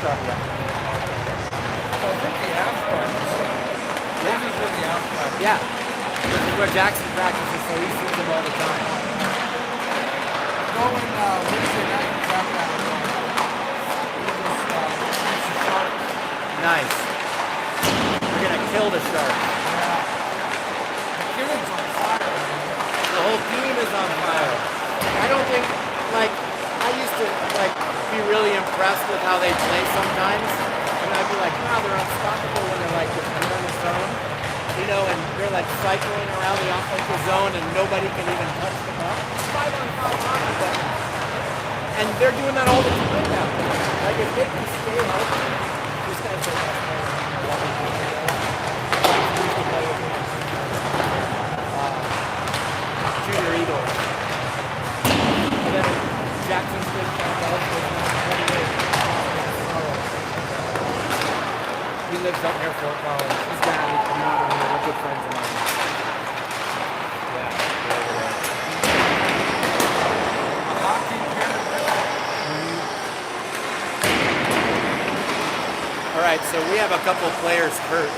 stuff yet. So I think the after. Yeah. This is where the after. Yeah. This is where Jackson practices, so he sees them all the time. Going Wednesday night, Nice. We're gonna kill the Sharks. Yeah. The killing's on fire, man. The whole team is on fire. I don't think, like, I used to, like, be really impressed with how they play sometimes. And I'd be like, wow, they're unstoppable when they're, like, defending on the zone. You know, and they're, like, cycling around the offensive zone and nobody can even touch the puck. It's 5-on-5 hockey, but... And they're doing that all the time now. Like, if they can stay healthy, this guy's the best player. I love him. Junior Eagle. And then Jackson's been found out for 28. He lives up near Fort Collins. His dad is from out here. They're good friends of mine. Yeah, they're over there. A hockey All right, so we have a couple players hurt.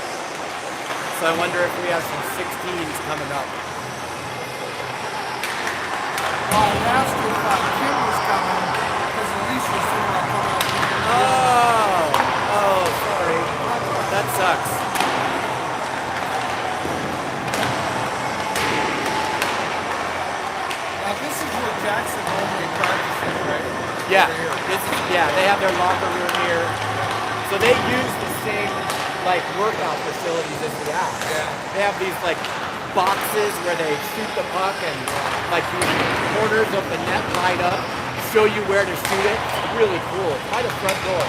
So I wonder if we have some 16s coming up. I asked if Kim was coming because Alicia was thinking about coming out. Oh, sorry. That sucks. Now this is where Jackson normally practices, right? Yeah, Over here. they have their locker room here. So they use the same, like, workout facilities as we have. Yeah. They have these, like, boxes where they shoot the puck and, like, these corners of the net light up, show you where to shoot it. It's really cool. It's by the front door.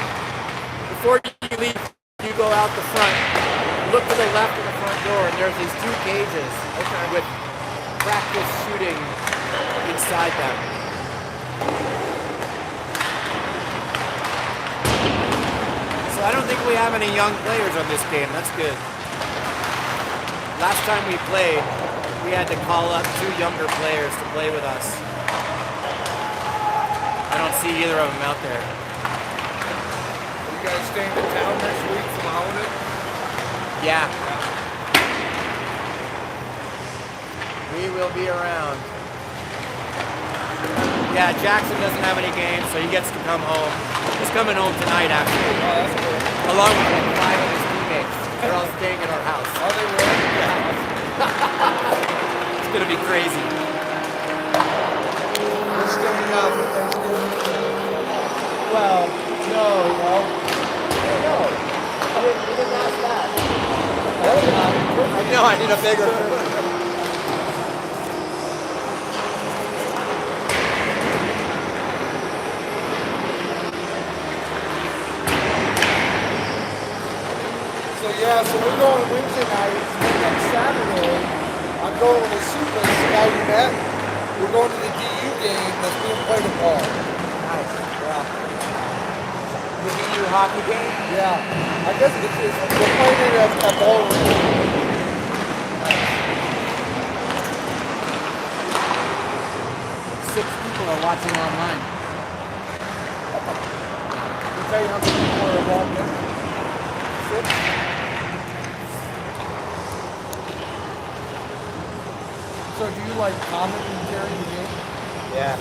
Before you leave, you go out the front, look to the left of the front door, and there's these two cages with practice shooting inside them. So I don't think we have any young players on this game. That's good. Last time we played, we had to call up 2 younger players to play with us. I don't see either of them out there. You guys staying in town next week from Holiday? Yeah. We will be around. Yeah, Jackson doesn't have any games, so he gets to come home. He's coming home tonight, actually. Oh, that's cool. Along with like 5 of his teammates. They're all staying at our house. Are they really? Yeah. It's gonna be crazy. We're staying out for Thanksgiving. Well, no, you know. I don't know. You didn't ask that. I know, I need a bigger. So yeah, so we're going Wednesday night, and then Saturday, I'm going with Suples, the guy we met. We're going to the DU game that's being played at Ball. Nice. Yeah. The DU hockey game? Yeah, I guess we're playing it at Ball. 6 people are watching online. I'll tell you how many people are involved in it. 6. So do you like comment and carry the game? Yeah.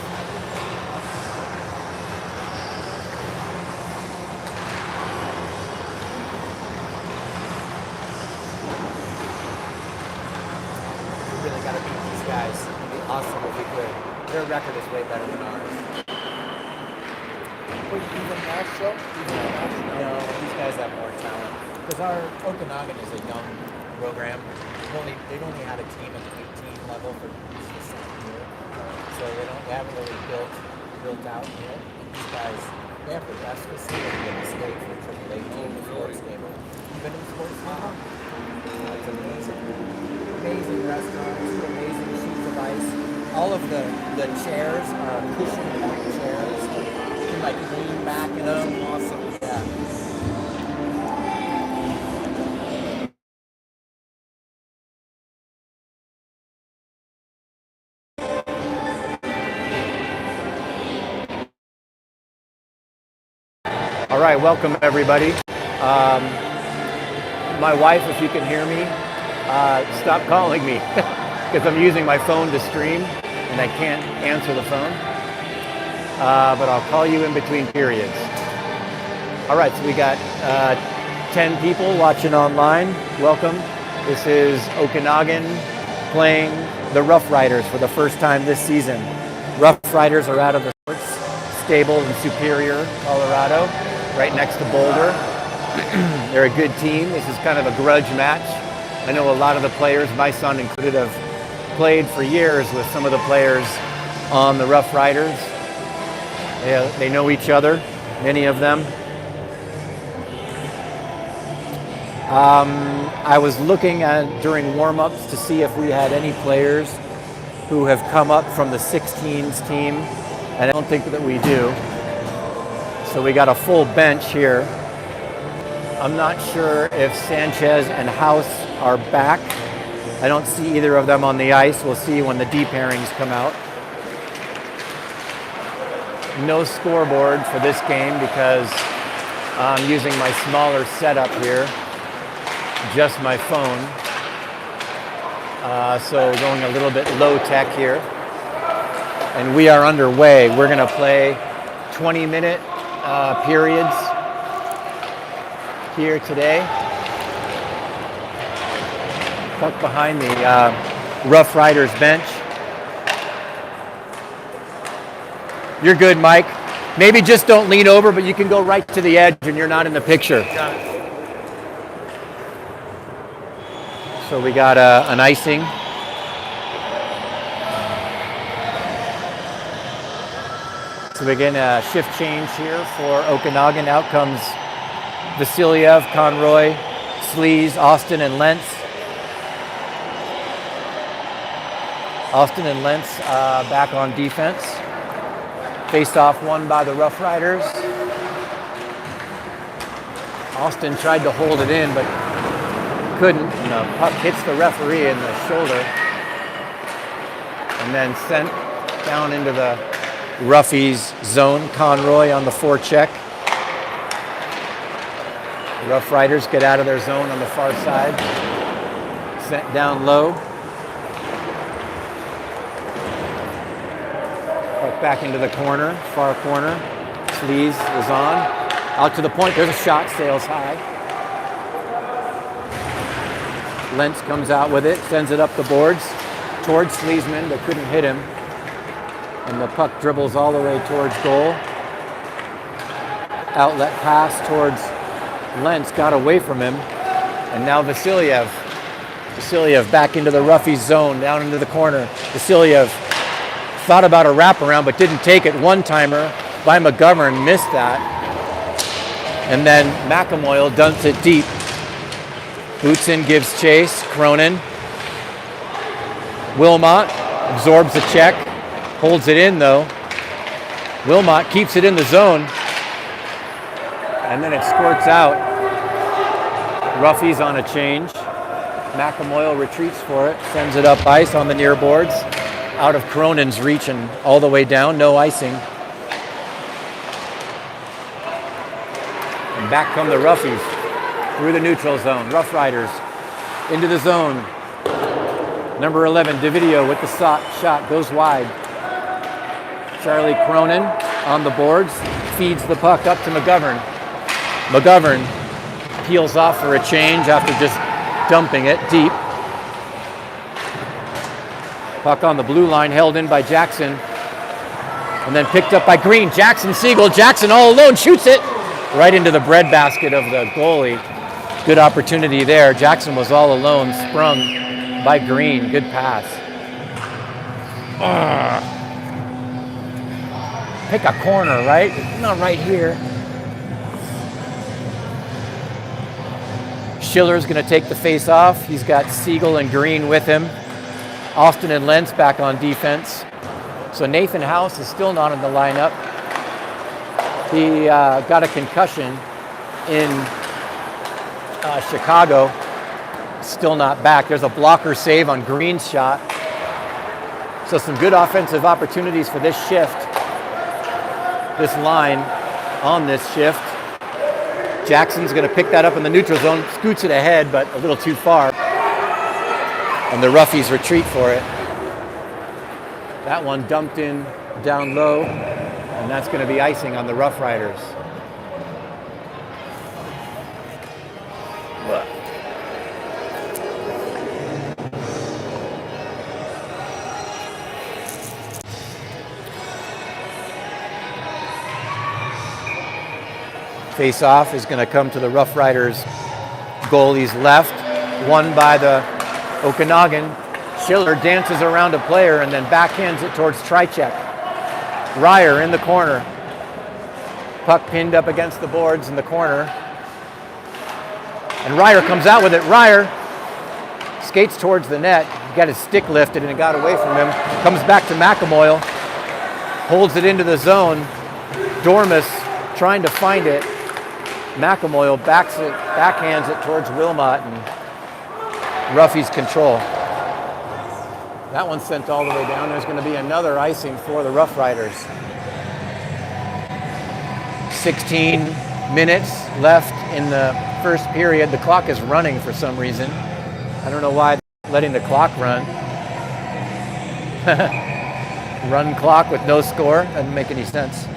We really got to beat these guys. It'd be awesome if we could. Their record is way better than ours. Wait, even Nashville? Even Nashville? No, these guys have more talent. Because our Okanagan is a young program. They've only had a team at the 18 level for the second year. So they haven't really built out yet. And these guys, they have the best facility in the state for AAA team sports game. You've been in sports now? It's amazing. Amazing restaurants, amazing sheets of ice. All of the chairs are cushioned back chairs. You can like lean back in them. Awesome. Yeah. All right, welcome everybody. My wife, if you can hear me, stop calling me because I'm using my phone to stream and I can't answer the phone. But I'll call you in between periods. All right, so we got 10 people watching online. Welcome. This is Okanagan playing the Rough Riders for the first time this season. Rough Riders are out of the sports stable in Superior, Colorado, right next to Boulder. They're a good team. This is kind of a grudge match. I know a lot of the players, my son included, have played for years with some of the players on the Rough Riders. They know each other, many of them. I was looking at during warm-ups to see if we had any players who have come up from the 16s team, and I don't think that we do. So we got a full bench here. I'm not sure if Sanchez and House are back. I don't see either of them on the ice. We'll see when the deep pairings come out. No scoreboard for this game because I'm using my smaller setup here, just my phone. So going a little bit low tech here. And we are underway. We're gonna play 20-minute periods here today. Puck behind the Rough Riders bench. You're good, Mike. Maybe just don't lean over, but you can go right to the edge and you're not in the picture. So we got an icing. So again, a shift change here for Okanagan. Out comes Vasiliev, Conroy, Sleaze, Austin, and Lentz. Austin and Lentz back on defense. Faced off won by the Rough Riders. Austin tried to hold it in, but couldn't. And the puck hits the referee in the shoulder and then sent down into the Roughies zone. Conroy on the forecheck. The Rough Riders get out of their zone on the far side. Sent down low. Puck back into the corner, far corner. Sleaze is on. Out to the point. There's a shot, sails high. Lentz comes out with it, sends it up the boards towards Sleesman, but couldn't hit him. And the puck dribbles all the way towards goal. Outlet pass towards Lentz, got away from him. And now Vasiliev. Vasiliev back into the Roughies zone, down into the corner. Vasiliev thought about a wraparound, but didn't take it. One-timer by McGovern, missed that. And then McAmoyle dumps it deep. Bootson gives chase. Cronin. Wilmot absorbs the check. Holds it in though. Wilmot keeps it in the zone. And then it squirts out. Roughies on a change. McAmoyle retreats for it. Sends it up ice on the near boards. Out of Cronin's reach and all the way down. No icing. And back come the Roughies. Through the neutral zone. Rough Riders into the zone. Number 11, DeVidio with the shot. Goes wide. Charlie Cronin on the boards. Feeds the puck up to McGovern. McGovern peels off for a change after just dumping it deep. Puck on the blue line, held in by Jackson. And then picked up by Green. Jackson Siegel. Jackson all alone shoots it right into the breadbasket of the goalie. Good opportunity there. Jackson was all alone, sprung by Green. Good pass. Pick a corner, right? Not right here. Schiller's going to take the face off. He's got Siegel and Green with him. Austin and Lentz back on defense. So Nathan House is still not in the lineup. He got a concussion in Chicago. Still not back. There's a blocker save on Green's shot. So some good offensive opportunities for this shift. This line on this shift. Jackson's going to pick that up in the neutral zone, scoots it ahead, but a little too far. And the Roughies retreat for it. That one dumped in down low, and that's going to be icing on the Rough Riders. Face-off is going to come to the Rough Riders goalie's left, won by the Okanagan. Schiller dances around a player and then backhands it towards Trichek. Ryer in the corner. Puck pinned up against the boards in the corner. And Ryer comes out with it. Ryer skates towards the net. He got his stick lifted and it got away from him. Comes back to McAmoyle. Holds it into the zone. Dormus trying to find it. McAmoyle backhands it towards Wilmot, and Roughies control. That one's sent all the way down. There's going to be another icing for the Rough Riders. 16 minutes left in the first period. The clock is running for some reason. I don't know why they're letting the clock run. Run clock with no score. Doesn't make any sense.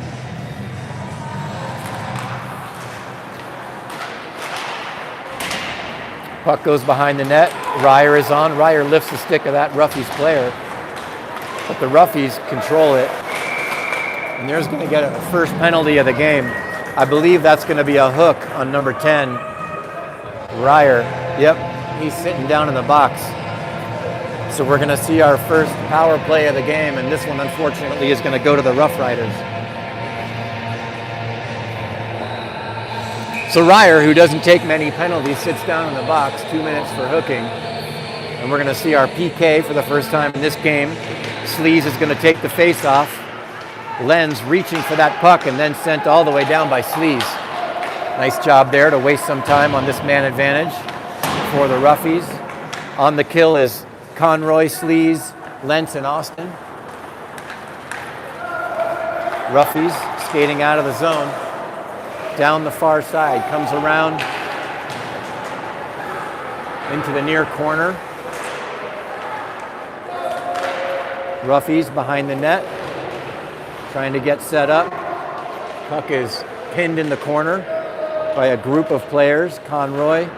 Puck goes behind the net. Ryer is on. Ryer lifts the stick of that Roughies player. But the Roughies control it. And there's going to get a first penalty of the game. I believe that's going to be a hook on number 10. Ryer. Yep, he's sitting down in the box. So we're going to see our first power play of the game. And this one, unfortunately, is going to go to the Rough Riders. So Ryer, who doesn't take many penalties, sits down in the box, 2 minutes for hooking. And we're going to see our PK for the first time in this game. Sleaze is going to take the face-off. Lenz reaching for that puck and then sent all the way down by Sleaze. Nice job there to waste some time on this man advantage for the Roughies. On the kill is Conroy, Sleaze, Lentz, and Austin. Roughies skating out of the zone. Down the far side, comes around into the near corner. Roughies behind the net, trying to get set up. Puck is pinned in the corner by a group of players, Conroy,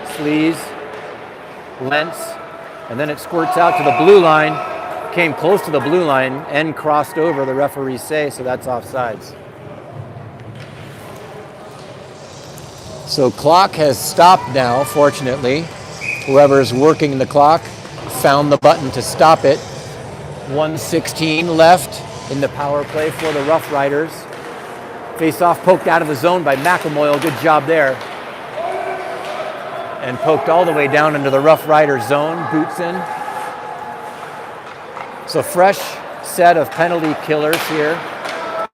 Sleaze, Lentz, and then it squirts out to the blue line, came close to the blue line and crossed over, the referees say, so that's offsides. So clock has stopped now, fortunately. Whoever's working the clock found the button to stop it. 1:16 left in the power play for the Rough Riders. Face-off poked out of the zone by McAmoyle. Good job there. And poked all the way down into the Rough Riders zone. Boots in. So fresh set of penalty killers here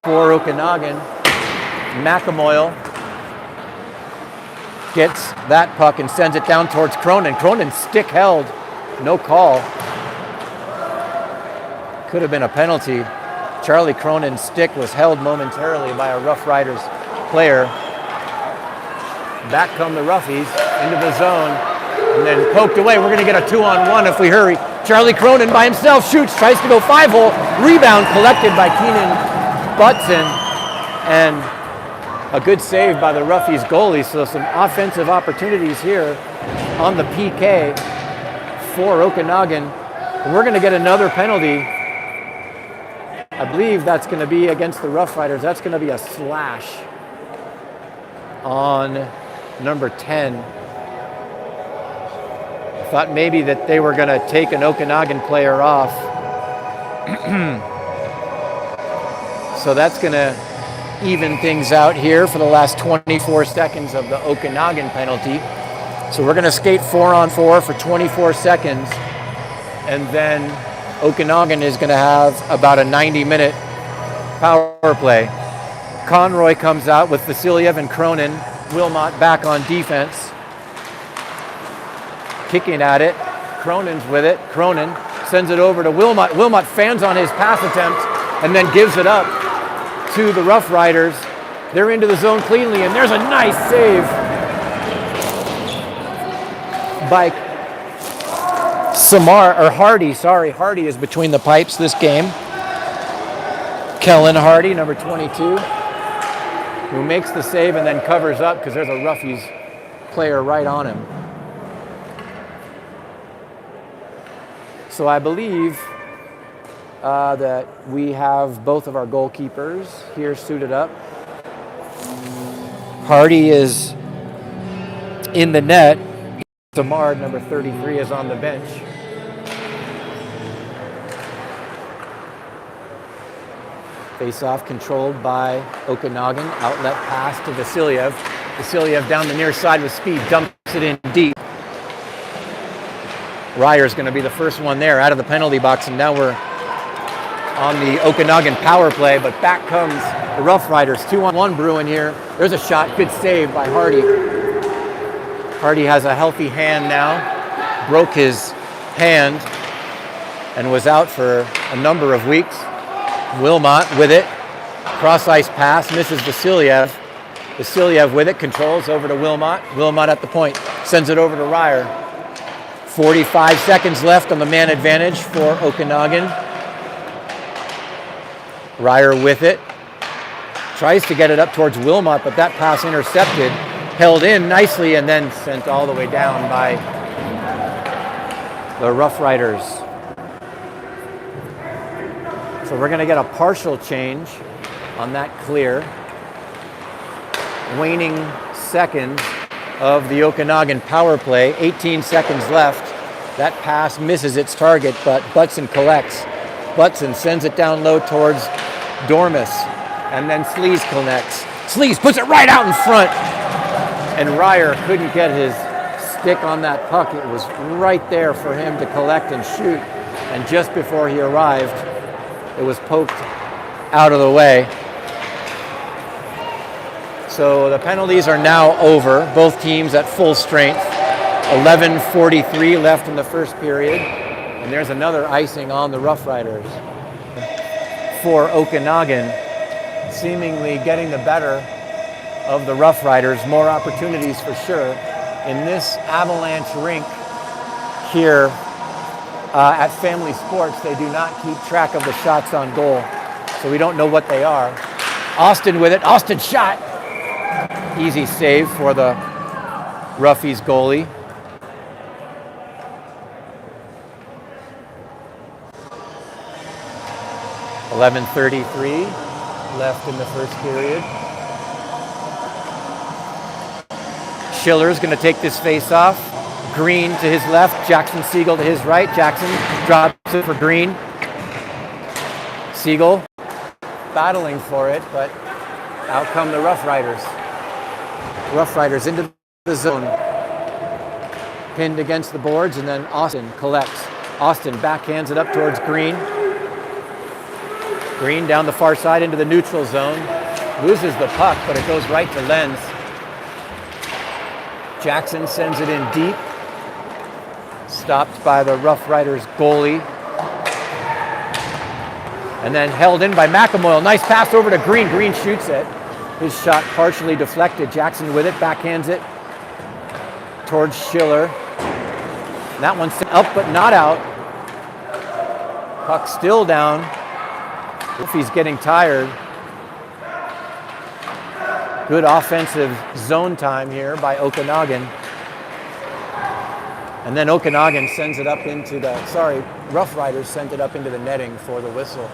for Okanagan. McAmoyle gets that puck and sends it down towards Cronin. Cronin stick held, no call. Could have been a penalty. Charlie Cronin's stick was held momentarily by a Rough Riders player. Back come the Roughies into the zone and then poked away. We're going to get a 2-on-1 if we hurry. Charlie Cronin by himself shoots, tries to go 5-hole. Rebound collected by Keenan Butson. And a good save by the Roughies goalie, so some offensive opportunities here on the PK for Okanagan. We're going to get another penalty. I believe that's going to be against the Rough Riders. That's going to be a slash on number 10. I thought maybe that they were going to take an Okanagan player off. So that's going to even things out here for the last 24 seconds of the Okanagan penalty. So we're going to skate 4-on-4 for 24 seconds, and then Okanagan is going to have about a 90-minute power play. Conroy comes out with Vasiliev and Cronin. Wilmot back on defense. Kicking at it. Cronin's with it. Cronin sends it over to Wilmot. Wilmot fans on his pass attempt and then gives it up to the Rough Riders. They're into the zone cleanly, and there's a nice save by Hardy. Sorry, Hardy is between the pipes this game. Kellen Hardy, number 22, who makes the save and then covers up because there's a Roughies player right on him. So I believe that we have both of our goalkeepers here suited up. Hardy is in the net. Samard, number 33, is on the bench. Face-off controlled by Okanagan. Outlet pass to Vasiliev. Vasiliev down the near side with speed, dumps it in deep. Ryer's going to be the first one there out of the penalty box, and now we're on the Okanagan power play, but back comes the Rough Riders. 2-on-1 brewing here. There's a shot, good save by Hardy. Hardy has a healthy hand now, broke his hand and was out for a number of weeks. Wilmot with it, cross-ice pass, misses Vasiliev. Vasiliev with it, controls over to Wilmot. Wilmot at the point, sends it over to Ryer. 45 seconds left on the man advantage for Okanagan. Ryer with it, tries to get it up towards Wilmot, but that pass intercepted, held in nicely, and then sent all the way down by the Rough Riders. So we're going to get a partial change on that clear. Waning seconds of the Okanagan power play. 18 seconds left. That pass misses its target, but Butson collects. Butson sends it down low towards Dormus, and then Sleaze connects. Sleaze puts it right out in front, and Ryer couldn't get his stick on that puck. It was right there for him to collect and shoot, and just before he arrived, it was poked out of the way. So the penalties are now over, both teams at full strength. 11:43 left in the first period, and there's another icing on the Rough Riders. For Okanagan, seemingly getting the better of the Rough Riders, more opportunities for sure. In this Avalanche rink here at Family Sports, they do not keep track of the shots on goal, so we don't know what they are. Austin with it, Austin shot! Easy save for the Roughies goalie. $11:33 left in the first period. Schiller's going to take this face off. Green to his left, Jackson Siegel to his right. Jackson drops it for Green. Siegel battling for it, but out come the Rough Riders. Rough Riders into the zone. Pinned against the boards, and then Austin collects. Austin backhands it up towards Green. Green down the far side into the neutral zone. Loses the puck, but it goes right to Lenz. Jackson sends it in deep. Stopped by the Rough Riders goalie. And then held in by McAmoyle. Nice pass over to Green. Green shoots it. His shot partially deflected. Jackson with it, backhands it towards Schiller. That one's up but not out. Puck still down. If he's getting tired. Good offensive zone time here by Okanagan. And then Okanagan sends it up into the, Rough Riders sent it up into the netting for the whistle.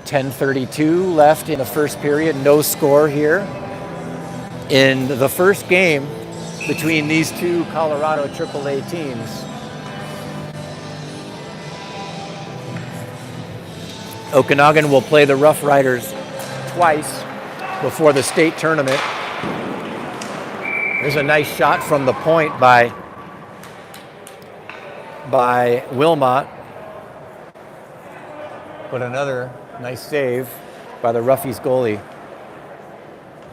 10:32 left in the first period, no score here. In the first game between these two Colorado AAA teams. Okanagan will play the Rough Riders twice before the state tournament. There's a nice shot from the point by Wilmot. But another nice save by the Roughies goalie.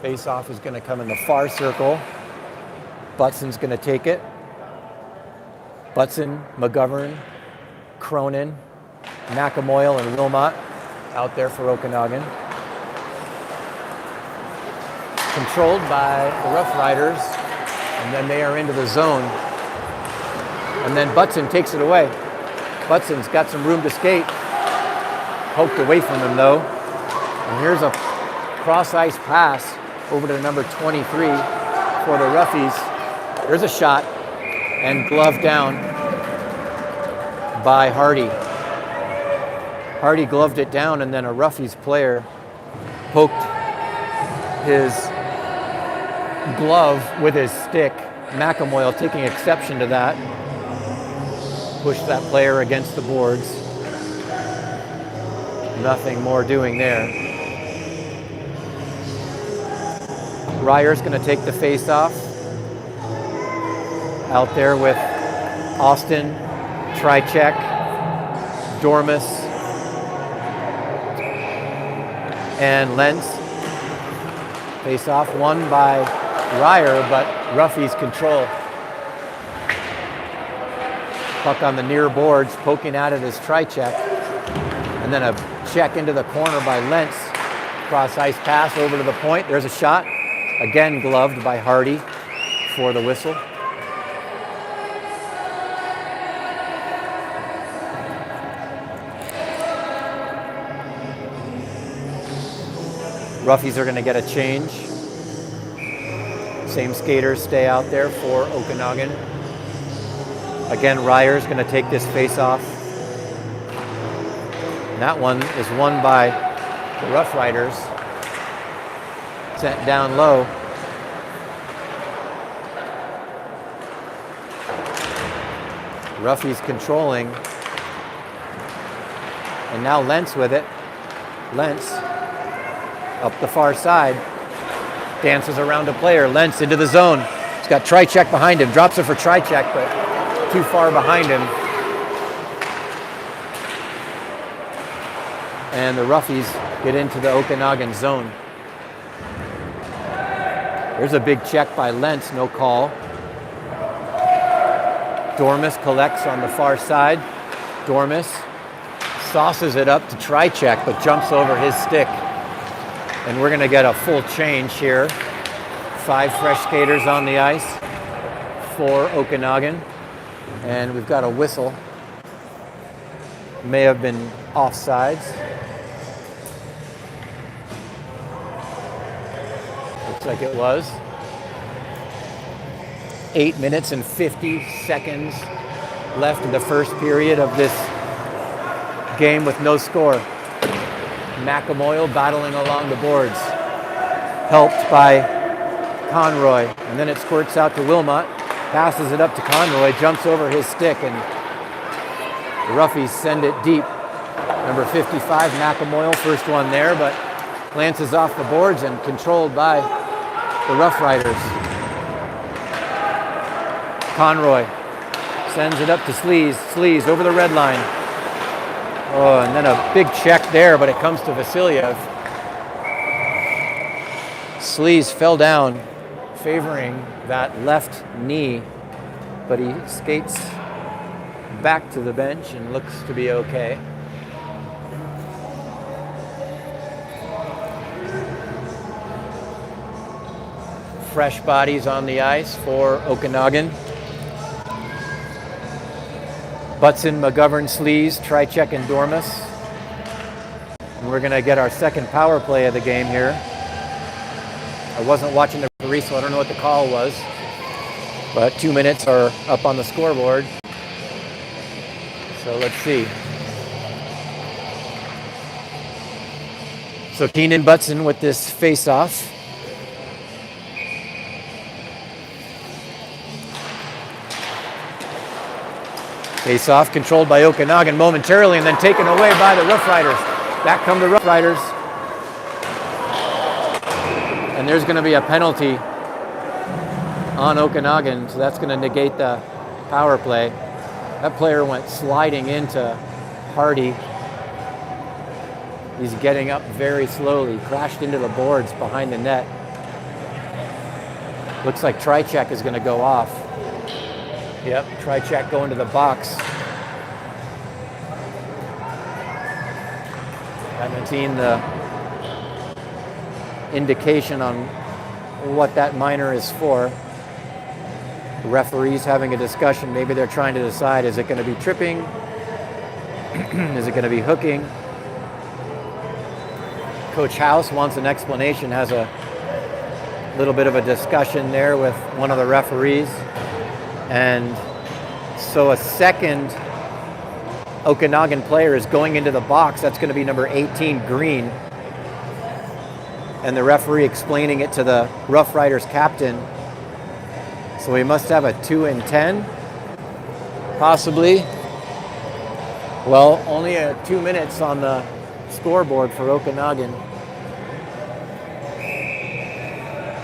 Face-off is going to come in the far circle. Butson's going to take it. Butson, McGovern, Cronin, McAmoyle, and Wilmot out there for Okanagan. Controlled by the Rough Riders, and then they are into the zone. And then Butson takes it away. Butson's got some room to skate. Poked away from him though. And here's a cross ice pass over to number 23 for the Roughies. There's a shot and glove down by Hardy. Hardy gloved it down, and then a Roughies player poked his glove with his stick. McAmoyle taking exception to that. Pushed that player against the boards. Nothing more doing there. Ryer's going to take the face off. Out there with Austin, Trychek, Dormus, and Lentz. Face off won by Ryer, but Roughies control. Puck on the near boards, poking at it is Trychek. And then a check into the corner by Lentz. Cross ice pass over to the point. There's a shot. Again gloved by Hardy for the whistle. Roughies are going to get a change. Same skaters stay out there for Okanagan. Again, Ryer's going to take this face off. And that one is won by the Rough Riders. Sent down low. Roughies controlling. And now Lentz with it. Lentz up the far side. Dances around a player. Lentz into the zone. He's got Trychek behind him. Drops it for Trychek, but too far behind him. And the Roughies get into the Okanagan zone. There's a big check by Lentz, no call. Dormus collects on the far side. Dormus sauces it up to Trychek, but jumps over his stick. And we're gonna get a full change here. 5 fresh skaters on the ice for Okanagan. And we've got a whistle. May have been offsides. Looks like it was. 8 minutes and 50 seconds left in the first period of this game with no score. McAmoyle battling along the boards, helped by Conroy. And then it squirts out to Wilmot, passes it up to Conroy, jumps over his stick, and the Roughies send it deep. Number 55, McAmoyle, first one there, but glances off the boards and controlled by the Rough Riders. Conroy sends it up to Sleaze. Sleaze over the red line. Oh, and then a big check there, but it comes to Vasilyev. Sleaze fell down, favoring that left knee, but he skates back to the bench and looks to be okay. Fresh bodies on the ice for Okanagan. Butson, McGovern, Sleaze, Trychek, and Dormus. And we're going to get our second power play of the game here. I wasn't watching the referee, so I don't know what the call was. But 2 minutes are up on the scoreboard. So let's see. So Keenan Butson with this face-off. Face-off controlled by Okanagan momentarily and then taken away by the Rough Riders. Back come the Rough Riders. And there's going to be a penalty on Okanagan, so that's going to negate the power play. That player went sliding into Hardy. He's getting up very slowly, crashed into the boards behind the net. Looks like Trychek is going to go off. Yep, Trychek going to the box. And then seen the indication on what that minor is for. The referee's having a discussion. Maybe they're trying to decide, is it going to be tripping? Is it going to be hooking? Coach House wants an explanation, has a little bit of a discussion there with one of the referees. And so a second Okanagan player is going into the box. That's going to be number 18, Green. And the referee explaining it to the Rough Riders captain. So we must have a 2 and 10, possibly. Well, only 2 minutes on the scoreboard for Okanagan.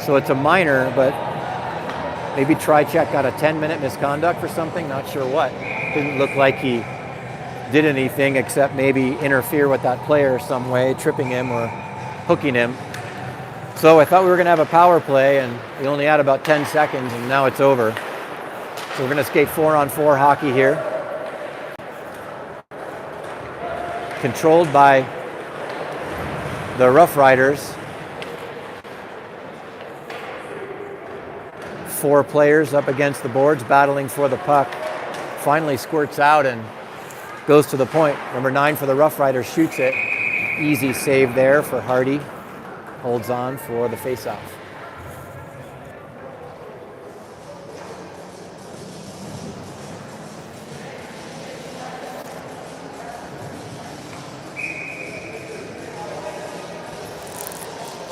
So it's a minor, but maybe Trycheck got a 10-minute misconduct for something, not sure what. Didn't look like he did anything except maybe interfere with that player some way, tripping him or hooking him. So I thought we were going to have a power play, and we only had about 10 seconds, and now it's over. So we're going to skate 4-on-4 hockey here. Controlled by the Rough Riders. 4 players up against the boards, battling for the puck. Finally squirts out and goes to the point. Number 9 for the Rough Riders shoots it. Easy save there for Hardy. Holds on for the faceoff.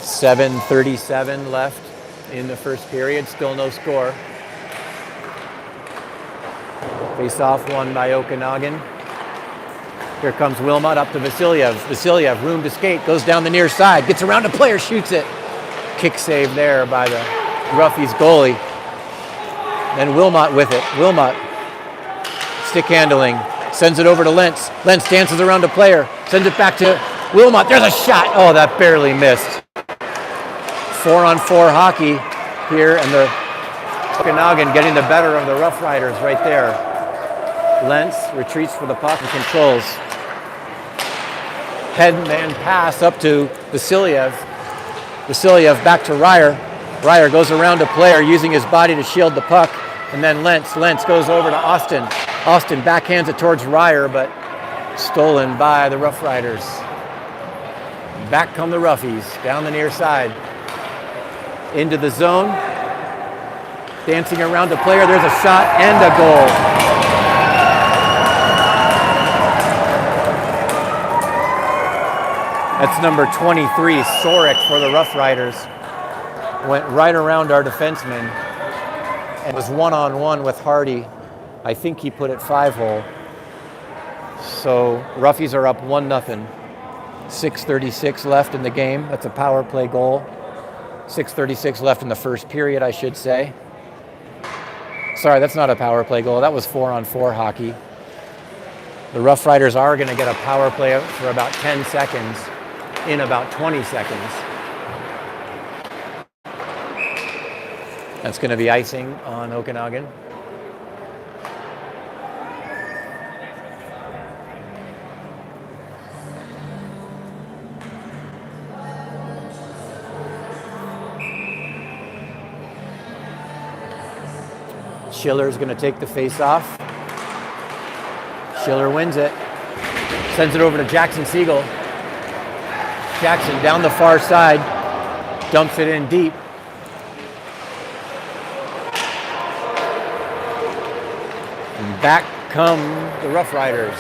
.7:37 left in the first period. Still no score. Face-off won by Okanagan. Here comes Wilmot up to Vasiliev. Vasiliev, room to skate, goes down the near side, gets around a player, shoots it. Kick save there by the Roughies goalie. Then Wilmot with it. Wilmot, stick handling, sends it over to Lentz. Lentz dances around a player, sends it back to Wilmot. There's a shot. Oh, that barely missed. 4-on-4 hockey here, and the Okanagan getting the better of the Rough Riders right there. Lentz retreats for the puck and controls. Headman pass up to Vasiliev. Vasiliev back to Ryer. Ryer goes around a player using his body to shield the puck. And then Lentz. Lentz goes over to Austin. Austin backhands it towards Ryer, but stolen by the Rough Riders. Back come the Roughies down the near side. Into the zone. Dancing around a player. There's a shot and a goal. That's number 23, Sorek for the Rough Riders. Went right around our defenseman and was 1-on-1 with Hardy. I think he put it 5-hole. So Roughies are up 1-0. 6:36 left in the game. That's a power play goal. 6:36 left in the first period, I should say. Sorry, that's not a power play goal. That was 4-on-4 hockey. The Rough Riders are going to get a power play for about 10 seconds. In about 20 seconds. That's going to be icing on Okanagan. Schiller's going to take the face-off. Schiller wins it. Sends it over to Jackson Siegel. Jackson down the far side, dumps it in deep. And back come the Rough Riders.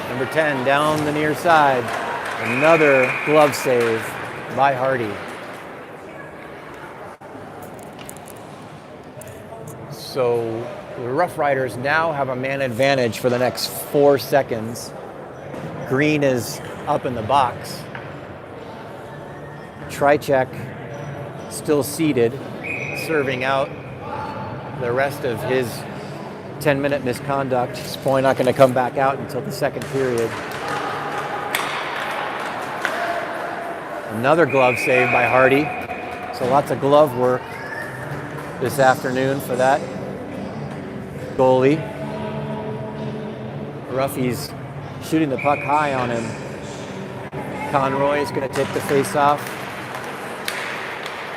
Number 10 down the near side. Another glove save by Hardy. So the Rough Riders now have a man advantage for the next 4 seconds. Green is up in the box. Trycheck still seated, serving out the rest of his 10-minute misconduct. He's probably not going to come back out until the second period. Another glove save by Hardy. So lots of glove work this afternoon for that goalie. Roughies shooting the puck high on him. Conroy is going to take the face-off.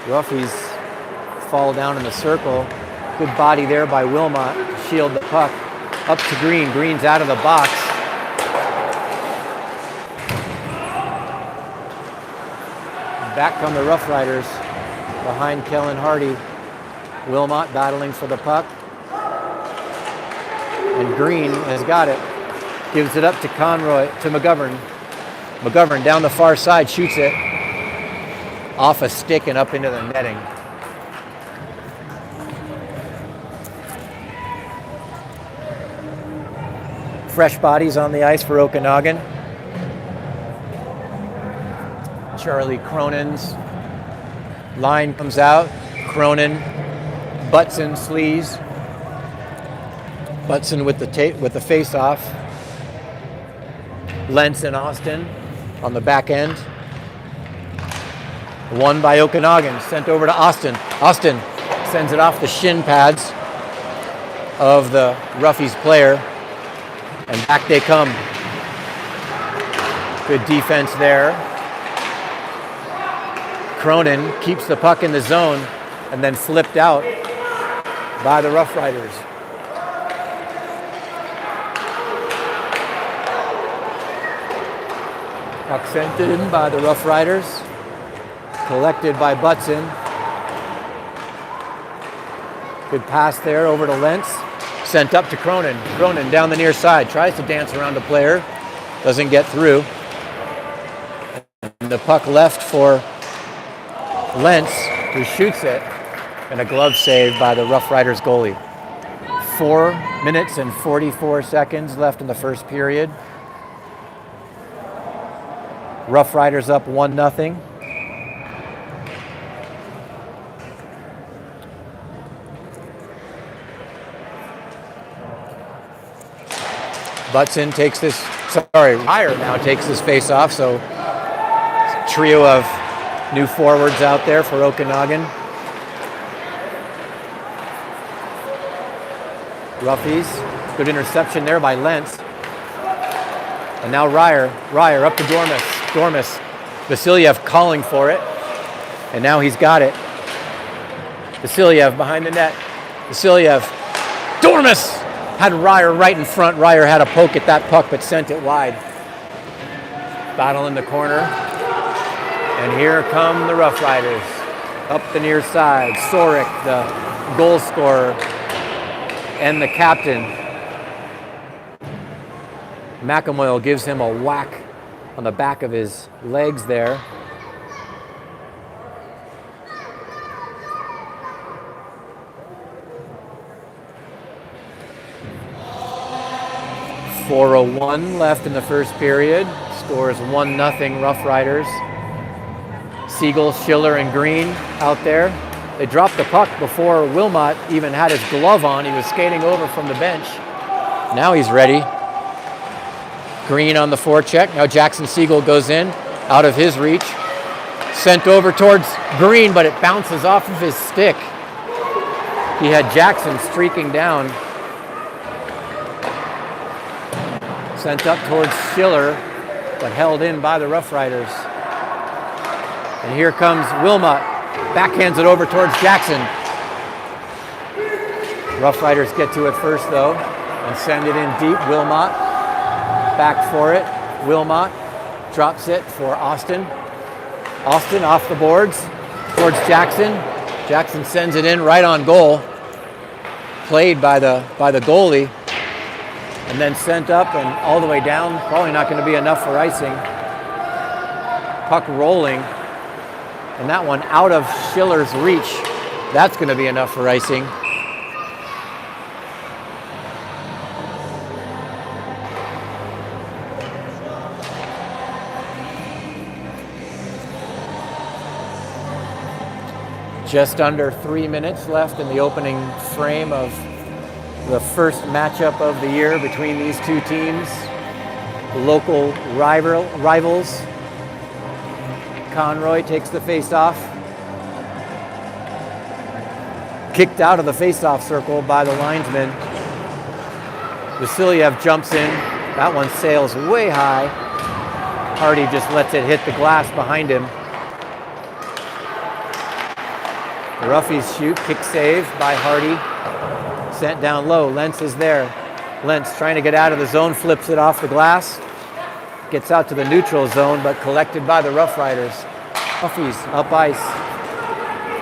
Roughies fall down in the circle. Good body there by Wilmot to shield the puck. Up to Green. Green's out of the box. Back come the Rough Riders behind Kellen Hardy. Wilmot battling for the puck. And Green has got it. Gives it up to Conroy, to McGovern. McGovern down the far side, shoots it. Off a stick and up into the netting. Fresh bodies on the ice for Okanagan. Charlie Cronin's line comes out. Cronin, Butson, Sleaze. Butson with the face-off. Lentz and Austin on the back end. Won by Okanagan, sent over to Austin. Austin sends it off the shin pads of the Roughies player, and back they come. Good defense there. Cronin keeps the puck in the zone and then flipped out by the Rough Riders. Puck sent in by the Rough Riders. Collected by Butson. Good pass there over to Lentz. Sent up to Cronin. Cronin down the near side. Tries to dance around the player. Doesn't get through. And the puck left for Lentz, who shoots it. And a glove save by the Rough Riders goalie. 4 minutes and 44 seconds left in the first period. Rough Riders up 1-0. Butson takes this, Ryer now takes this face off, so trio of new forwards out there for Okanagan. Roughies, good interception there by Lentz. And now Ryer up to Dormus. Vasilyev calling for it, and now he's got it. Vasilyev behind the net. Vasilyev, Dormus! Had Ryer right in front. Ryer had a poke at that puck, but sent it wide. Battle in the corner. And here come the Rough Riders. Up the near side. Sorik, the goal scorer, and the captain. McElmoyle gives him a whack on the back of his legs there. .401 left in the first period. Scores 1-0 Rough Riders. Siegel, Schiller, and Green out there. They dropped the puck before Wilmot even had his glove on. He was skating over from the bench. Now he's ready. Green on the forecheck. Now Jackson Siegel goes in, out of his reach. Sent over towards Green, but it bounces off of his stick. He had Jackson streaking down. Sent up towards Schiller, but held in by the Rough Riders. And here comes Wilmot. Backhands it over towards Jackson. Rough Riders get to it first, though, and send it in deep. Wilmot back for it. Wilmot drops it for Austin. Austin off the boards towards Jackson. Jackson sends it in right on goal. Played by the goalie. And then sent up and all the way down. Probably not going to be enough for icing. Puck rolling. And that one out of Schiller's reach. That's going to be enough for icing. Just under 3 minutes left in the opening frame of the first matchup of the year between these two teams. Local rivals. Conroy takes the face-off. Kicked out of the face-off circle by the linesman. Vasilyev jumps in. That one sails way high. Hardy just lets it hit the glass behind him. The Roughies shoot, kick save by Hardy. Sent down low, Lentz is there. Lentz trying to get out of the zone, flips it off the glass. Gets out to the neutral zone, but collected by the Rough Riders. Roughies up ice.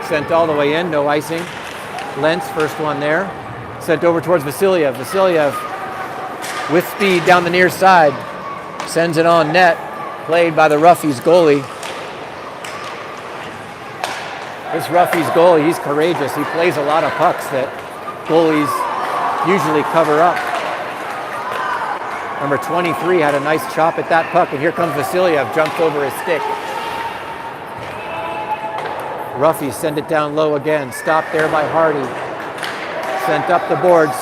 Sent all the way in, no icing. Lentz, first one there. Sent over towards Vasiliev. Vasiliev with speed down the near side. Sends it on net. Played by the Roughies goalie. This Roughies goalie, he's courageous. He plays a lot of pucks that goalies usually cover up. Number 23 had a nice chop at that puck, and here comes Vasiliev, jumps over his stick. Roughies send it down low again, stopped there by Hardy. Sent up the boards.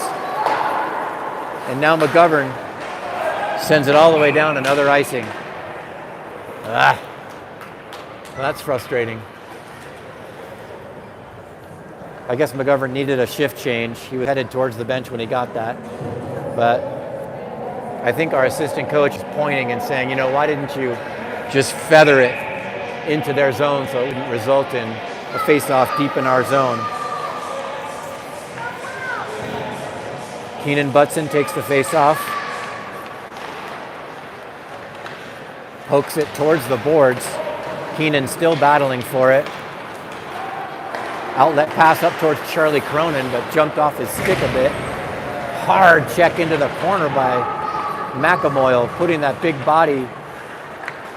And now McGovern sends it all the way down, another icing. Well, that's frustrating. I guess McGovern needed a shift change. He was headed towards the bench when he got that. But I think our assistant coach is pointing and saying, you know, why didn't you just feather it into their zone so it wouldn't result in a face-off deep in our zone. Keenan Butson takes the face-off. Pokes it towards the boards. Keenan still battling for it. Outlet pass up towards Charlie Cronin, but jumped off his stick a bit. Hard check into the corner by McAmoyle, putting that big body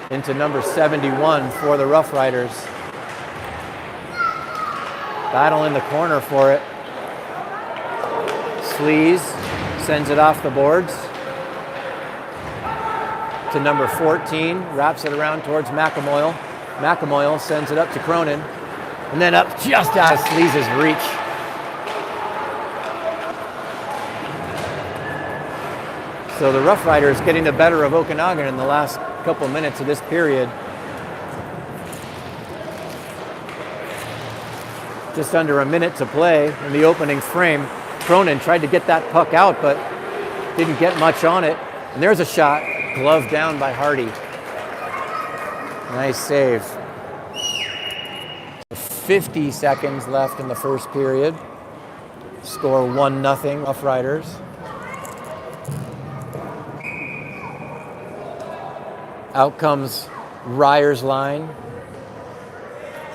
into number 71 for the Rough Riders. Battle in the corner for it. Sleaze sends it off the boards to number 14, wraps it around towards McAmoyle. McAmoyle sends it up to Cronin, and then up just out of Sleaze's reach. So the Rough Riders getting the better of Okanagan in the last couple minutes of this period. Just under a minute to play in the opening frame. Cronin tried to get that puck out, but didn't get much on it. And there's a shot, gloved down by Hardy. Nice save. 50 seconds left in the first period. Score 1-0, Rough Riders. Out comes Ryer's line.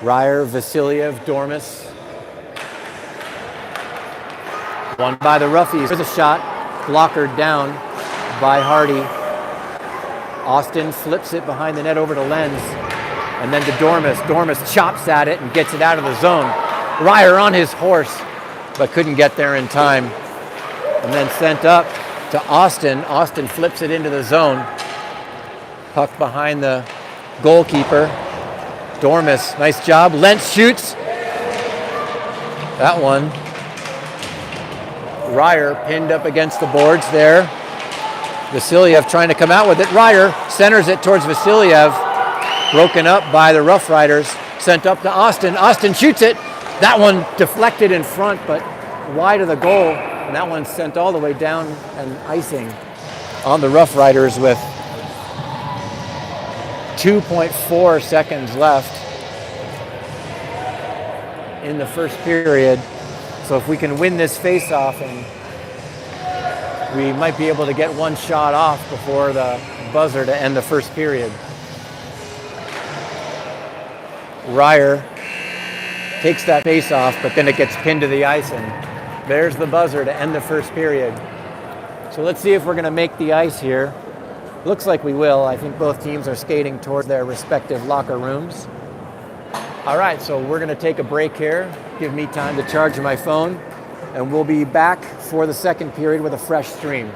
Ryer, Vasiliev, Dormus. Won by the Roughies. There's a shot, blockered down by Hardy. Austin flips it behind the net over to Lenz. And then to Dormus. Dormus chops at it and gets it out of the zone. Ryer on his horse, but couldn't get there in time. And then sent up to Austin. Austin flips it into the zone. Puck behind the goalkeeper. Dormus, nice job. Lentz shoots. That one. Ryer pinned up against the boards there. Vasiliev trying to come out with it. Ryer centers it towards Vasiliev. Broken up by the Rough Riders. Sent up to Austin. Austin shoots it. That one deflected in front, but wide of the goal. And that one sent all the way down and icing on the Rough Riders with 2.4 seconds left in the first period. So if we can win this face-off, and we might be able to get one shot off before the buzzer to end the first period. Ryer takes that face-off, but then it gets pinned to the ice, and there's the buzzer to end the first period. So let's see if we're going to make the ice here. Looks like we will. I think both teams are skating toward their respective locker rooms. All right, so we're going to take a break here. Give me time to charge my phone, and we'll be back for the second period with a fresh stream.